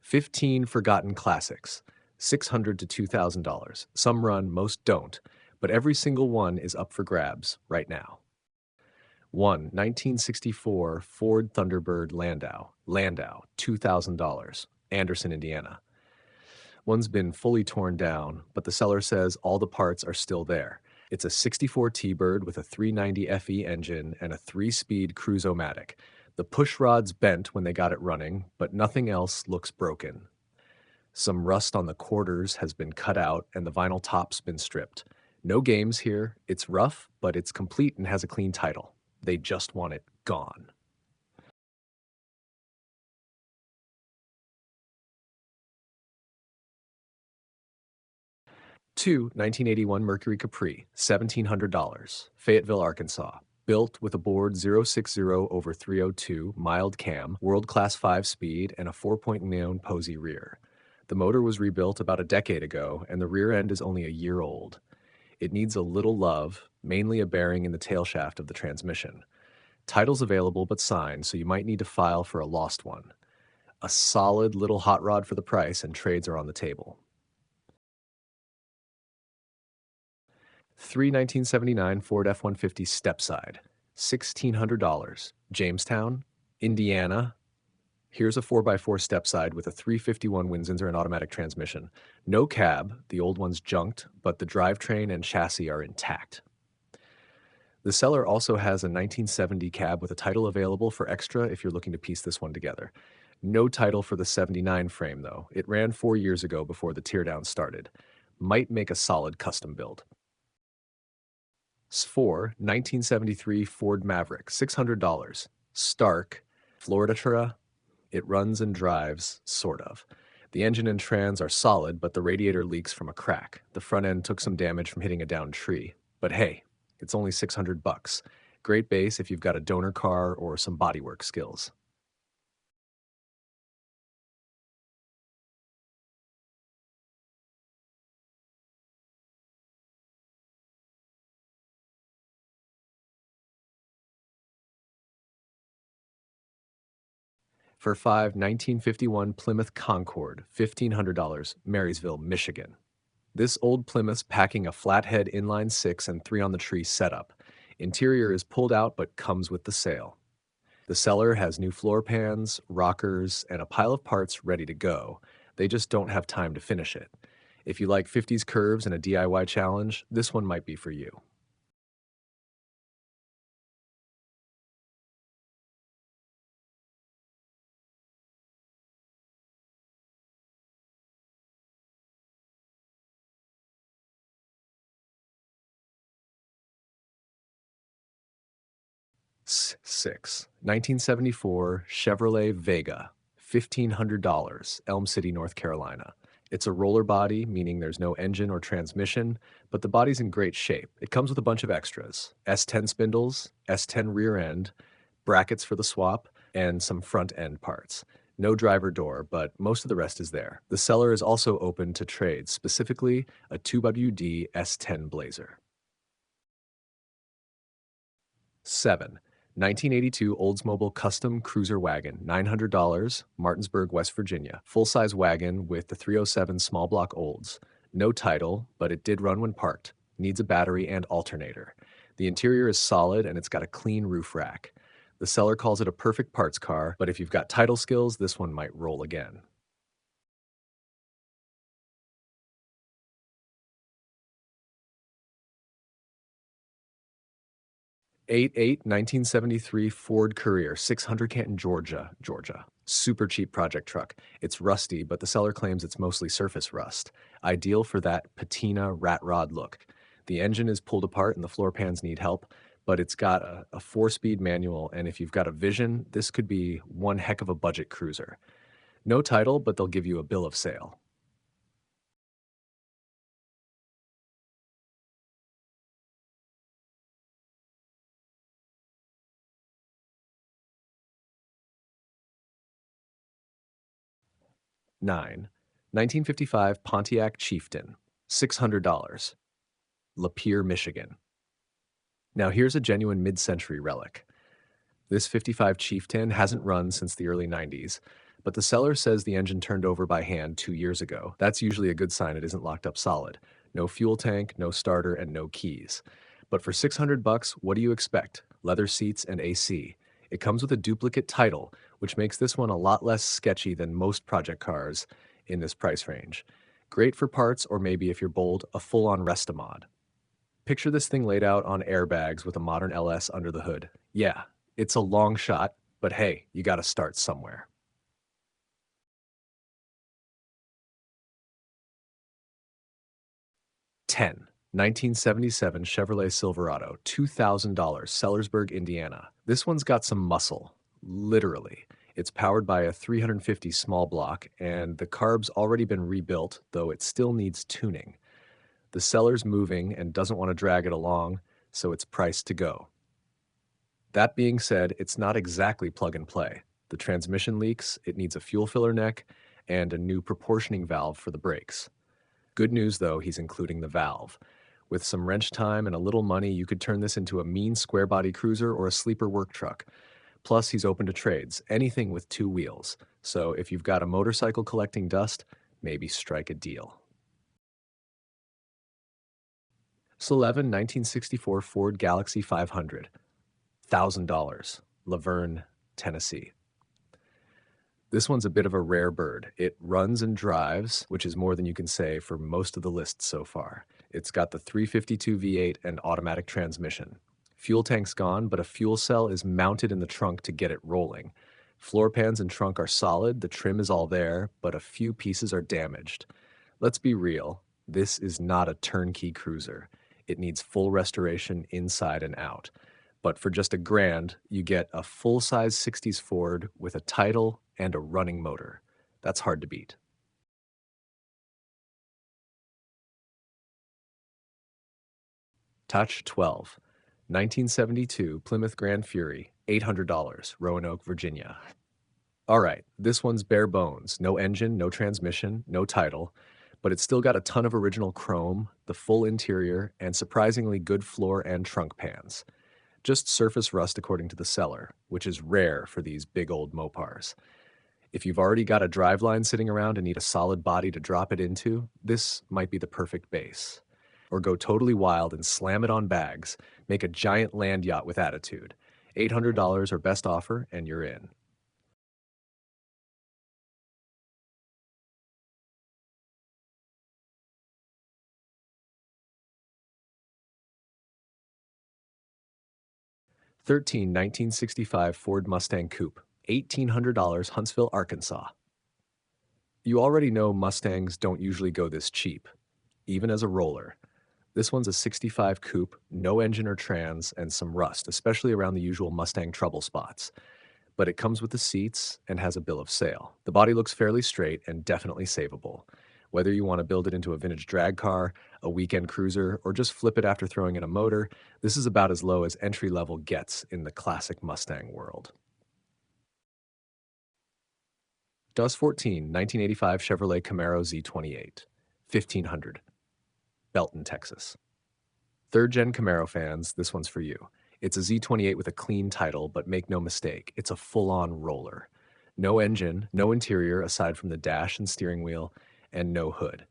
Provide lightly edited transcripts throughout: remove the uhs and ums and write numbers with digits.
15 forgotten classics, $600 to $2,000. Some run, most don't, but every single one is up for grabs right now. 1. 1964 Ford Thunderbird Landau, $2,000, Anderson, Indiana. One's been fully torn down, but the seller says all the parts are still there. It's a 64 T-Bird with a 390 FE engine and a 3-speed cruise-o-matic. The push rod's bent when they got it running, but nothing else looks broken. Some rust on the quarters has been cut out and the vinyl top's been stripped. No games here. It's rough, but it's complete and has a clean title. They just want it gone. 2. 1981 Mercury Capri, $1,700, Fayetteville, Arkansas. Built with a board 060/302, mild cam, world-class 5-speed, and a 4-point neon posy rear. The motor was rebuilt about a decade ago, and the rear end is only a year old. It needs a little love, mainly a bearing in the tail shaft of the transmission. Title's available but signed, so you might need to file for a lost one. A solid little hot rod for the price, and trades are on the table. 3. 1979 Ford F-150 Stepside, $1,600, Jamestown, Indiana. Here's a 4x4 Stepside with a 351 Windsor and automatic transmission. No cab, the old one's junked, but the drivetrain and chassis are intact. The seller also has a 1970 cab with a title available for extra if you're looking to piece this one together. No title for the 79 frame, though. It ran 4 years ago before the teardown started. Might make a solid custom build. 4. 1973 Ford Maverick, $600. Stark, Florida. It runs and drives, sort of. The engine and trans are solid, but the radiator leaks from a crack. The front end took some damage from hitting a downed tree. But hey, it's only $600. Great base if you've got a donor car or some bodywork skills. For 5. 1951 Plymouth Concord, $1,500, Marysville, Michigan. This old Plymouth's packing a flathead inline 6 and 3 on the tree setup. Interior is pulled out but comes with the sale. The seller has new floor pans, rockers, and a pile of parts ready to go. They just don't have time to finish it. If you like 50s curves and a DIY challenge, this one might be for you. 6. 1974 Chevrolet Vega, $1,500, Elm City, North Carolina. It's a roller body, meaning there's no engine or transmission, but the body's in great shape. It comes with a bunch of extras: S10 spindles, S10 rear end, brackets for the swap, and some front end parts. No driver door, but most of the rest is there. The seller is also open to trades, specifically a 2WD S10 Blazer. 7. 1982 Oldsmobile Custom Cruiser Wagon, $900, Martinsburg, West Virginia. Full-size wagon with the 307 small block Olds. No title, but it did run when parked. Needs a battery and alternator. The interior is solid and it's got a clean roof rack. The seller calls it a perfect parts car, but if you've got title skills, this one might roll again. 8. 1973 Ford Courier, 600 Canton, Georgia. Super cheap project truck. It's rusty, but the seller claims it's mostly surface rust. Ideal for that patina rat rod look. The engine is pulled apart and the floor pans need help, but it's got a 4-speed manual, and if you've got a vision, this could be one heck of a budget cruiser. No title, but they'll give you a bill of sale. 9. 1955 Pontiac Chieftain, $600, Lapeer, Michigan. Now here's a genuine mid-century relic. This 55 Chieftain hasn't run since the early 90s, but the seller says the engine turned over by hand 2 years ago. That's usually a good sign it isn't locked up solid. No fuel tank, no starter, and no keys. But for 600 bucks, what do you expect? Leather seats and AC. It comes with a duplicate title, which makes this one a lot less sketchy than most project cars in this price range. Great for parts, or maybe if you're bold, a full-on Restamod. Picture this thing laid out on airbags with a modern LS under the hood. Yeah, it's a long shot, but hey, you gotta start somewhere. 10. 1977 Chevrolet Silverado, $2,000, Sellersburg, Indiana. This one's got some muscle, literally. It's powered by a 350 small block, and the carb's already been rebuilt, though it still needs tuning. The seller's moving and doesn't want to drag it along, so it's priced to go. That being said, it's not exactly plug and play. The transmission leaks, it needs a fuel filler neck, and a new proportioning valve for the brakes. Good news though, he's including the valve. With some wrench time and a little money, you could turn this into a mean square body cruiser or a sleeper work truck. Plus, he's open to trades, anything with two wheels. So if you've got a motorcycle collecting dust, maybe strike a deal. 1964 Ford Galaxy 500, $1,000, Laverne, Tennessee. This one's a bit of a rare bird. It runs and drives, which is more than you can say for most of the lists so far. It's got the 352 V8 and automatic transmission. Fuel tank's gone, but a fuel cell is mounted in the trunk to get it rolling. Floor pans and trunk are solid, the trim is all there, but a few pieces are damaged. Let's be real, this is not a turnkey cruiser. It needs full restoration inside and out. But for just $1,000, you get a full-size 60s Ford with a title and a running motor. That's hard to beat. Touch 12. 1972 Plymouth Grand Fury, $800, Roanoke, Virginia. All right, this one's bare bones. No engine, no transmission, no title, but it's still got a ton of original chrome, the full interior, and surprisingly good floor and trunk pans. Just surface rust according to the seller, which is rare for these big old Mopars. If you've already got a driveline sitting around and need a solid body to drop it into, this might be the perfect base. Or go totally wild and slam it on bags, make a giant land yacht with attitude. $800 or best offer, and you're in. Thirteen 1965 Ford Mustang Coupe, $1,800, Huntsville, Arkansas. You already know Mustangs don't usually go this cheap, even as a roller. This one's a 65 coupe, no engine or trans, and some rust, especially around the usual Mustang trouble spots. But it comes with the seats and has a bill of sale. The body looks fairly straight and definitely savable. Whether you want to build it into a vintage drag car, a weekend cruiser, or just flip it after throwing in a motor, this is about as low as entry level gets in the classic Mustang world. DUS 14, 1985 Chevrolet Camaro Z28, 1500, Belton, Texas. Third gen Camaro fans, this one's for you. It's a Z28 with a clean title, but make no mistake, it's a full-on roller. No engine, no interior aside from the dash and steering wheel, and no hood.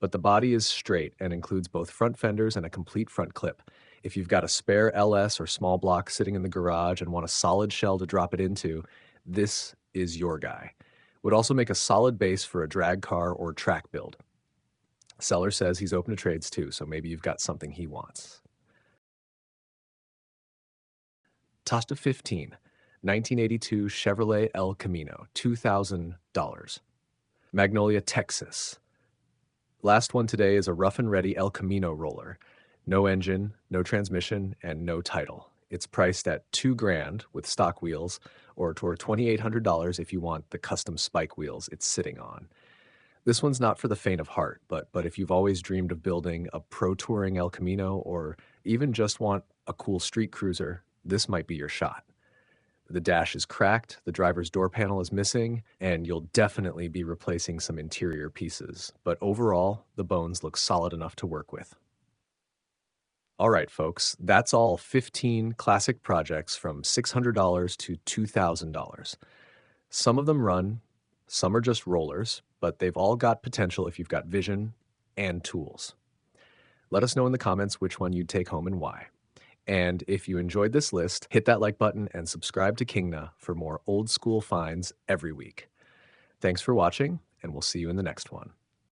But the body is straight and includes both front fenders and a complete front clip. If you've got a spare LS or small block sitting in the garage and want a solid shell to drop it into, this is your guy. Would also make a solid base for a drag car or track build. Seller says he's open to trades too, so maybe you've got something he wants. Tossed to 15, 1982 Chevrolet El Camino, $2,000. Magnolia, Texas. Last one today is a rough and ready El Camino roller. No engine, no transmission, and no title. It's priced at $2,000 with stock wheels, or toward $2,800 if you want the custom spike wheels it's sitting on. This one's not for the faint of heart, but if you've always dreamed of building a pro touring El Camino or even just want a cool street cruiser, this might be your shot. The dash is cracked, the driver's door panel is missing, and you'll definitely be replacing some interior pieces. But overall, the bones look solid enough to work with. All right, folks, that's all 15 classic projects from $600 to $2,000. Some of them run, Some are just rollers, but they've all got potential if you've got vision and tools. Let us know in the comments which one you'd take home and why. And if you enjoyed this list, hit that like button and subscribe to Kingna for more old school finds every week. Thanks for watching, and we'll see you in the next one.